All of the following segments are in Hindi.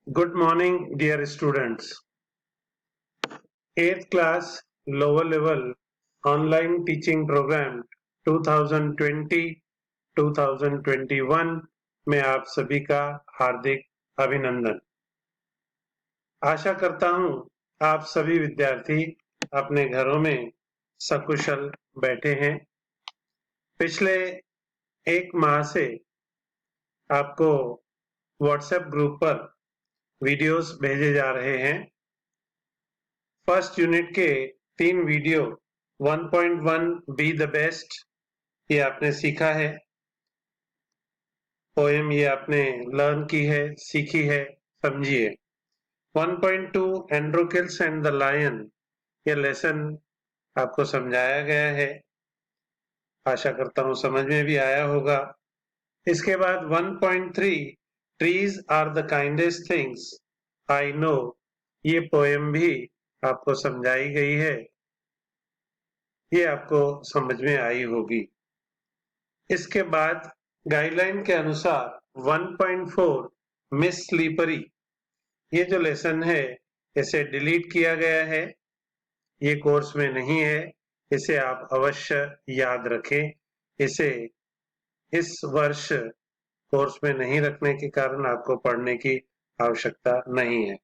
Good morning, dear students. 8th class lower level online teaching program 2020-2021 में आप सभी का हार्दिक अभिनंदन। आशा करता हूं आप सभी विद्यार्थी अपने घरों में सकुशल बैठे हैं। पिछले एक माह से आपको व्हाट्सएप ग्रुप पर वीडियोस भेजे जा रहे हैं। फर्स्ट यूनिट के 3 वीडियो 1.1 बी द बेस्ट ये आपने सीखा है। पोएम ये आपने लर्न की है, सीखी है, समझिए। 1.2 एंड्रोकिल्स एंड द लायन ये लेसन आपको समझाया गया है। आशा करता हूं समझ में भी आया होगा। इसके बाद 1.3 trees are the kindest things I know ये पोएम भी आपको समझाई गई है। ये आपको समझ में आई होगी। इसके बाद गाइडलाइन के अनुसार 1.4 मिस स्लीपरी ये जो लेसन है इसे डिलीट किया गया है। ये कोर्स में नहीं है, इसे आप अवश्य याद रखें। इसे इस वर्ष कोर्स में नहीं रखने के कारण आपको पढ़ने की आवश्यकता नहीं है।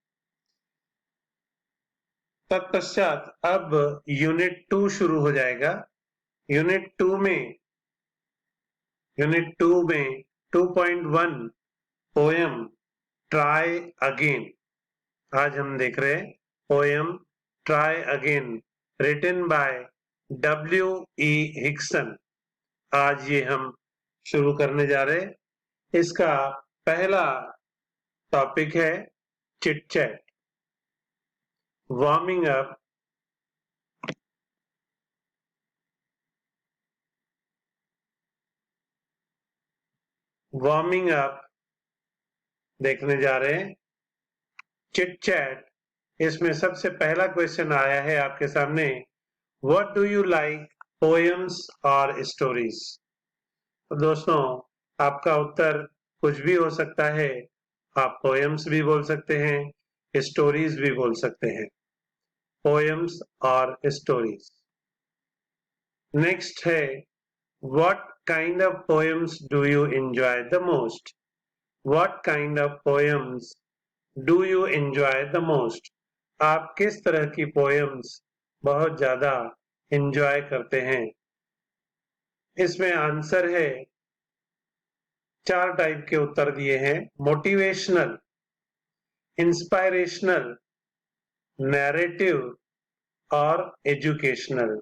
तत्पश्चात अब यूनिट 2 शुरू हो जाएगा। यूनिट 2 में 2.1 पोएम ट्राई अगेन आज हम देख रहे हैं। Poem try again written by W.E. Hickson. आज ये हम शुरू करने जा रहे हैं। इसका पहला टॉपिक है chit chat, warming up. Warming up देखने जा रहे हैं। चिट चैट इसमें सबसे पहला क्वेश्चन आया है आपके सामने, what do you like poems और स्टोरीज। तो दोस्तों आपका उत्तर कुछ भी हो सकता है। आप पोएम्स भी बोल सकते हैं, स्टोरीज भी बोल सकते हैं। पोएम्स और स्टोरीज। नेक्स्ट है, what kind of poems do you enjoy the most. What kind of poems do you enjoy the most. आप किस तरह की पोएम्स बहुत ज्यादा एंजॉय करते हैं। इसमें आंसर है, 4 टाइप के उत्तर दिए हैं। मोटिवेशनल, इंस्पायरेशनल, नैरेटिव और एजुकेशनल।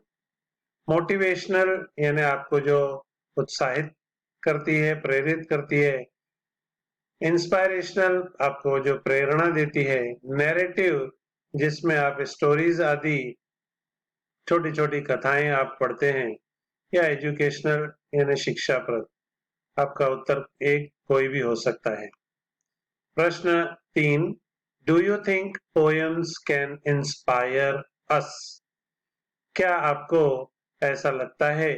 मोटिवेशनल यानी आपको जो उत्साहित करती है, प्रेरित करती है। इंस्पायरेशनल आपको जो प्रेरणा देती है। नैरेटिव जिसमें आप स्टोरीज आदि छोटी छोटी कथाएं आप पढ़ते हैं। या एजुकेशनल यानी शिक्षाप्रद। आपका उत्तर एक कोई भी हो सकता है। प्रश्न 3, do you think poems can inspire अस। क्या आपको ऐसा लगता है,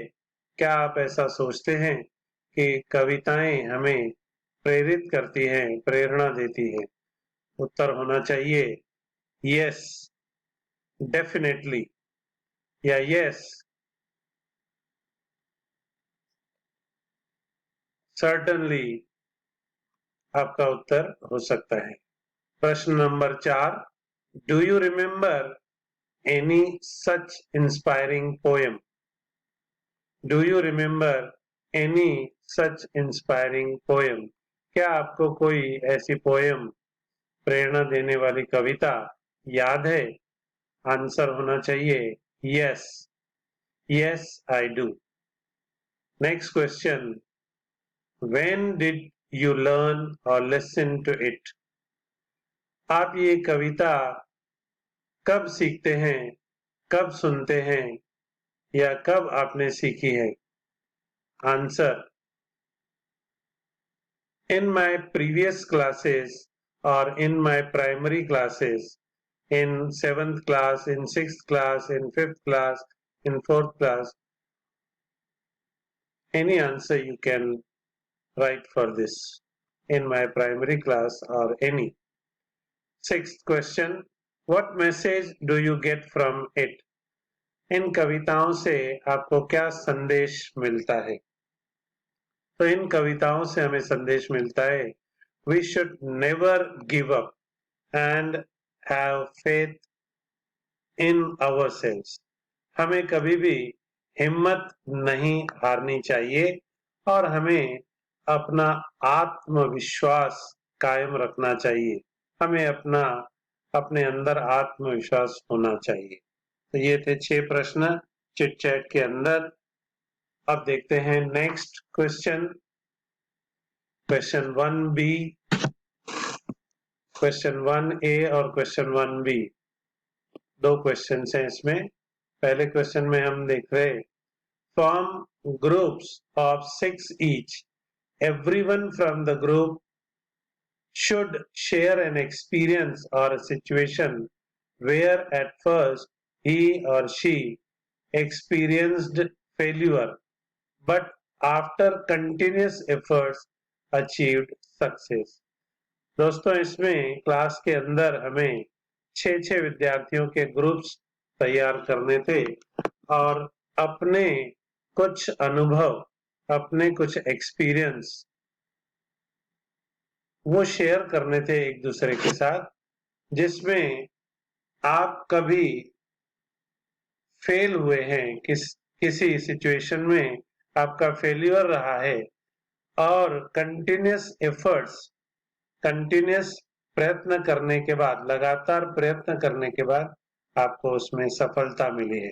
क्या आप ऐसा सोचते हैं कि कविताएं हमें प्रेरित करती हैं, प्रेरणा देती हैं। उत्तर होना चाहिए यस, डेफिनेटली या यस, सर्टनली आपका उत्तर हो सकता है। प्रश्न number 4, do you remember any such inspiring poem. Do you remember any such inspiring poem. क्या आपको कोई ऐसी पोएम, प्रेरणा देने वाली कविता याद है। आंसर होना चाहिए yes, yes I do. Next question, when did you learn और लिसन टू इट। आप ये कविता कब सीखते हैं, कब सुनते हैं या कब आपने सीखी है। Answer, in my previous classes or in my primary classes, in 7th class, in 6th class, in 5th class, in 4th class. Any answer you can write for this, in my primary class or any. Sixth question, what message do you get from it? इन कविताओं से आपको क्या संदेश मिलता है? तो इन कविताओं से हमें संदेश मिलता है, we should never give up and have faith in ourselves. हमें कभी भी हिम्मत नहीं हारनी चाहिए और हमें अपना आत्मविश्वास कायम रखना चाहिए। हमें अपने अंदर आत्मविश्वास होना चाहिए। तो ये थे 6 प्रश्न चिट चैट के अंदर। अब देखते हैं next question, question 1B, question 1A और क्वेश्चन 1B। 2 क्वेश्चन हैं इसमें। पहले क्वेश्चन में हम देख रहे हैं, form groups of 6 each. Everyone from the group should share an experience or a situation where at first he or she experienced failure, but after continuous efforts achieved success. दोस्तों, इसमें क्लास के अंदर हमें 6 विद्यार्थियों के ग्रुप्स तैयार करने थे और अपने कुछ अनुभव, अपने कुछ एक्सपीरियंस वो शेयर करने थे एक दूसरे के साथ, जिसमें आप कभी फेल हुए हैं, किसी सिचुएशन में आपका फेल्यूर रहा है और कंटिन्यूस प्रयत्न करने के बाद, लगातार प्रयत्न करने के बाद आपको उसमें सफलता मिली है।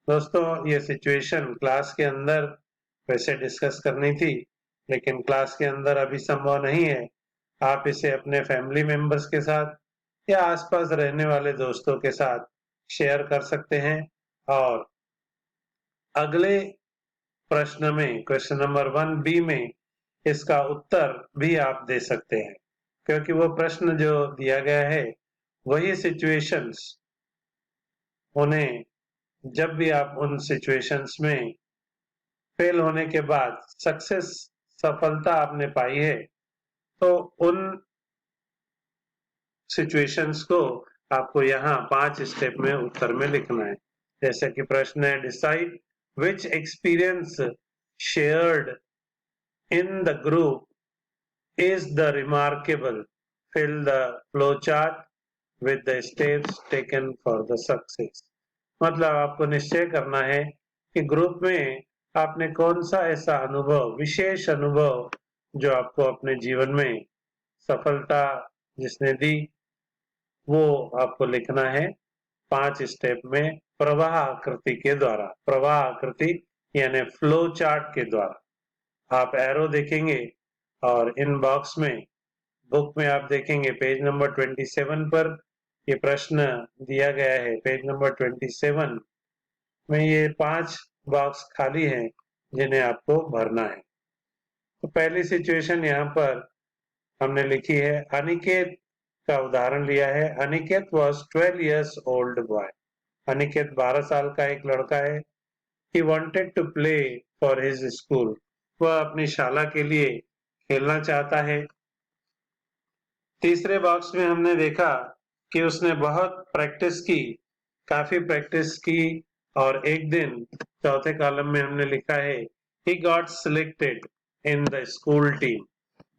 दोस्तों, ये सिचुएशन क्लास के अंदर वैसे डिस्कस करनी थी, लेकिन क्लास के अंदर अभी संभव नहीं है। आप इसे अपने फैमिली मेंबर्स के साथ या आसपास रहने वाले दोस्तों के साथ शेयर कर सकते हैं और अगले प्रश्न में, क्वेश्चन नंबर 1B में इसका उत्तर भी आप दे सकते हैं, क्योंकि वो प्रश्न जो दिया गया है वही सिचुएशंस, उन्हें जब भी आप उन सिचुएशंस में फेल होने के बाद सफलता आपने पाई है, तो उन सिचुएशंस को आपको यहाँ 5 स्टेप में उत्तर में लिखना है। जैसे कि प्रश्न है, decide which experience shared in the group is the remarkable, fill the flow chart with the steps taken for the success. मतलब आपको निश्चय करना है कि ग्रुप में आपने कौन सा ऐसा अनुभव, विशेष अनुभव जो आपको अपने जीवन में सफलता जिसने दी, वो आपको लिखना है 5 स्टेप में प्रवाह आकृति के द्वारा। प्रवाह आकृति यानी फ्लो चार्ट के द्वारा। आप एरो देखेंगे और इन बॉक्स में, बुक में आप देखेंगे पेज नंबर 27 पर ये प्रश्न दिया गया है। पेज नंबर 27 में ये 5 बॉक्स खाली हैं जिन्हें आपको भरना है। तो पहली सिचुएशन यहाँ पर हमने लिखी है, अनिकेत का उदाहरण लिया है। Aniket was 12 years old boy. Aniket 12 साल का एक लड़का है। He wanted to play for his school. वह अपनी शाला के लिए खेलना चाहता है। तीसरे बॉक्स में हमने देखा कि उसने बहुत प्रैक्टिस की, काफी प्रैक्टिस की और एक दिन चौथे कॉलम में हमने लिखा है, he got selected in the school team.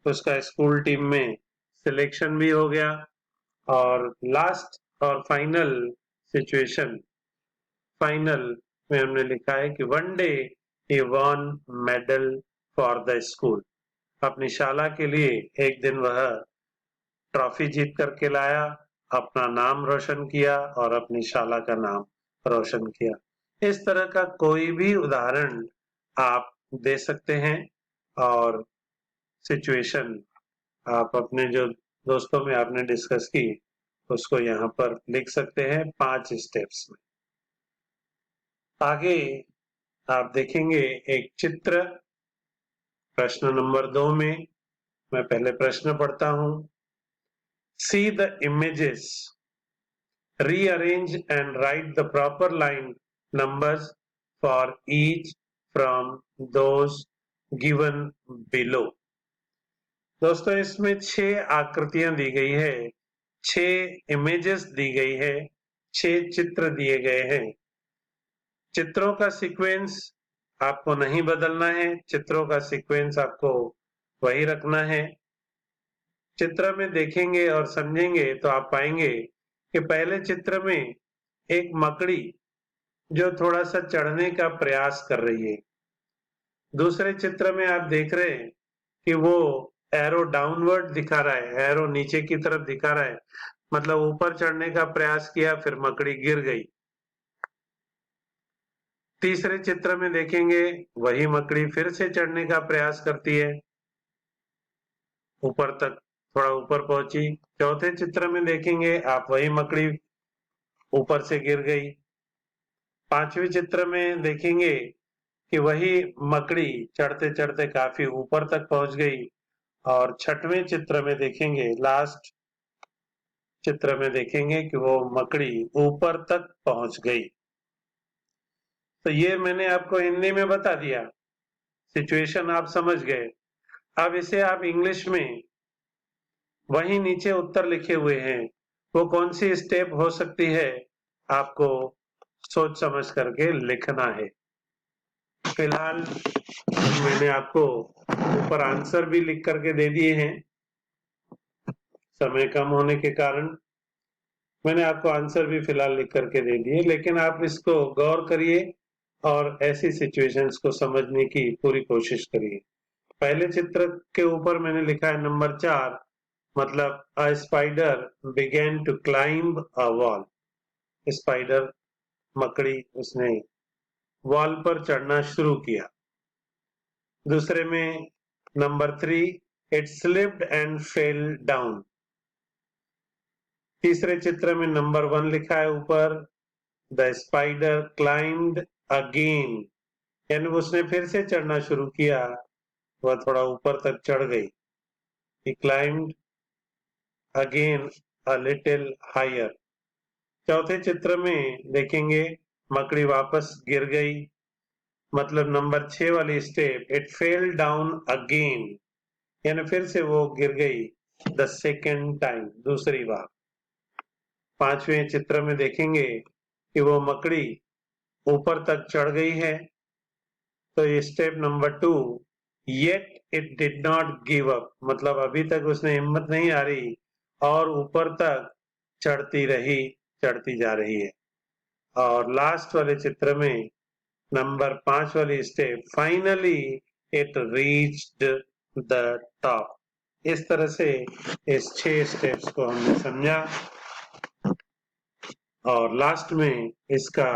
उसका स्कूल टीम में सिलेक्शन भी हो गया। और लास्ट और फाइनल सिचुएशन, फाइनल में हमने लिखा है कि one day he won medal for the school. अपनी शाला के लिए एक दिन वह ट्रॉफी जीत करके लाया, अपना नाम रोशन किया और अपनी शाला का नाम रोशन किया। इस तरह का कोई भी उदाहरण आप दे सकते हैं और सिचुएशन आप अपने जो दोस्तों में आपने डिस्कस की उसको यहाँ पर लिख सकते हैं 5 स्टेप्स में। आगे आप देखेंगे एक चित्र, प्रश्न नंबर 2 में। मैं पहले प्रश्न पढ़ता हूं। See the images, rearrange and write the proper line numbers for each from those given below. दोस्तों, इसमें 6 आकृतियां दी गई है। 6 इमेजेस दी गई है, 6 चित्र दिए गए हैं। चित्रों का सीक्वेंस आपको नहीं बदलना है, चित्रों का सीक्वेंस आपको वही रखना है। चित्र में देखेंगे और समझेंगे तो आप पाएंगे कि पहले चित्र में एक मकड़ी जो थोड़ा सा चढ़ने का प्रयास कर रही है। दूसरे चित्र में आप देख रहे हैं कि वो एरो डाउनवर्ड दिखा रहा है, एरो नीचे की तरफ दिखा रहा है, मतलब ऊपर चढ़ने का प्रयास किया फिर मकड़ी गिर गई। तीसरे चित्र में देखेंगे वही मकड़ी फिर से चढ़ने का प्रयास करती है, ऊपर तक थोड़ा ऊपर पहुंची। चौथे चित्र में देखेंगे आप वही मकड़ी ऊपर से गिर गई। पांचवें चित्र में देखेंगे कि वही मकड़ी चढ़ते चढ़ते काफी ऊपर तक पहुंच गई। और छठवें चित्र में देखेंगे, लास्ट चित्र में देखेंगे कि वो मकड़ी ऊपर तक पहुंच गई। तो ये मैंने आपको हिंदी में बता दिया, सिचुएशन आप समझ गए। अब इसे आप इंग्लिश में वही नीचे उत्तर लिखे हुए हैं, वो कौन सी स्टेप हो सकती है आपको सोच समझ करके लिखना है। फिलहाल मैंने आपको ऊपर आंसर भी लिख करके दे दिए हैं, समय कम होने के कारण मैंने आपको आंसर भी फिलहाल लिख करके दे दिए, लेकिन आप इसको गौर करिए और ऐसी सिचुएशंस को समझने की पूरी कोशिश करिए। पहले चित्र के ऊपर मैंने लिखा है नंबर 4, मतलब a spider begin to climb a wall. Spider मकड़ी उसने वॉल पर चढ़ना शुरू किया। दूसरे में number 3, it slipped and fell down. तीसरे चित्र में नंबर 1 लिखा है ऊपर, द स्पाइडर क्लाइंब्ड अगेन, यानी उसने फिर से चढ़ना शुरू किया, वह थोड़ा ऊपर तक चढ़ गई। He climbed again a little higher। चौथे चित्र में देखेंगे मकड़ी वापस गिर गई, मतलब नंबर 6 वाली step, it fell down again, यानी फिर से वो गिर गई द सेकेंड टाइम, दूसरी बार। पांचवें चित्र में देखेंगे कि वो मकड़ी ऊपर तक चढ़ गई है, तो ये step number 2, yet it did not give up, मतलब अभी तक उसने हिम्मत नहीं हारी और ऊपर तक चढ़ती रही, चढ़ती जा रही है। और लास्ट वाले चित्र में नंबर 5 वाली step, finally it reached the top. इस तरह से इस 6 स्टेप्स को हमने समझा और लास्ट में इसका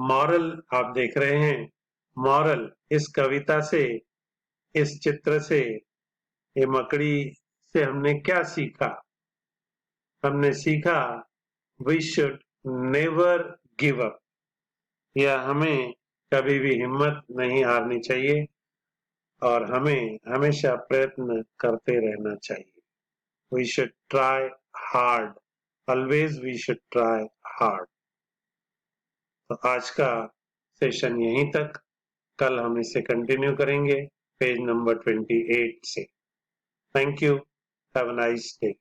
मॉरल आप देख रहे हैं। मॉरल इस कविता से, इस चित्र से, ये मकड़ी से हमने क्या सीखा? हमने सीखा we should never give up, या हमें कभी भी हिम्मत नहीं हारनी चाहिए और हमें हमेशा प्रयत्न करते रहना चाहिए। We should try hard, always we should try hard. तो आज का सेशन यहीं तक, कल हम इसे कंटिन्यू करेंगे पेज नंबर 28 से। Thank you, have a nice day.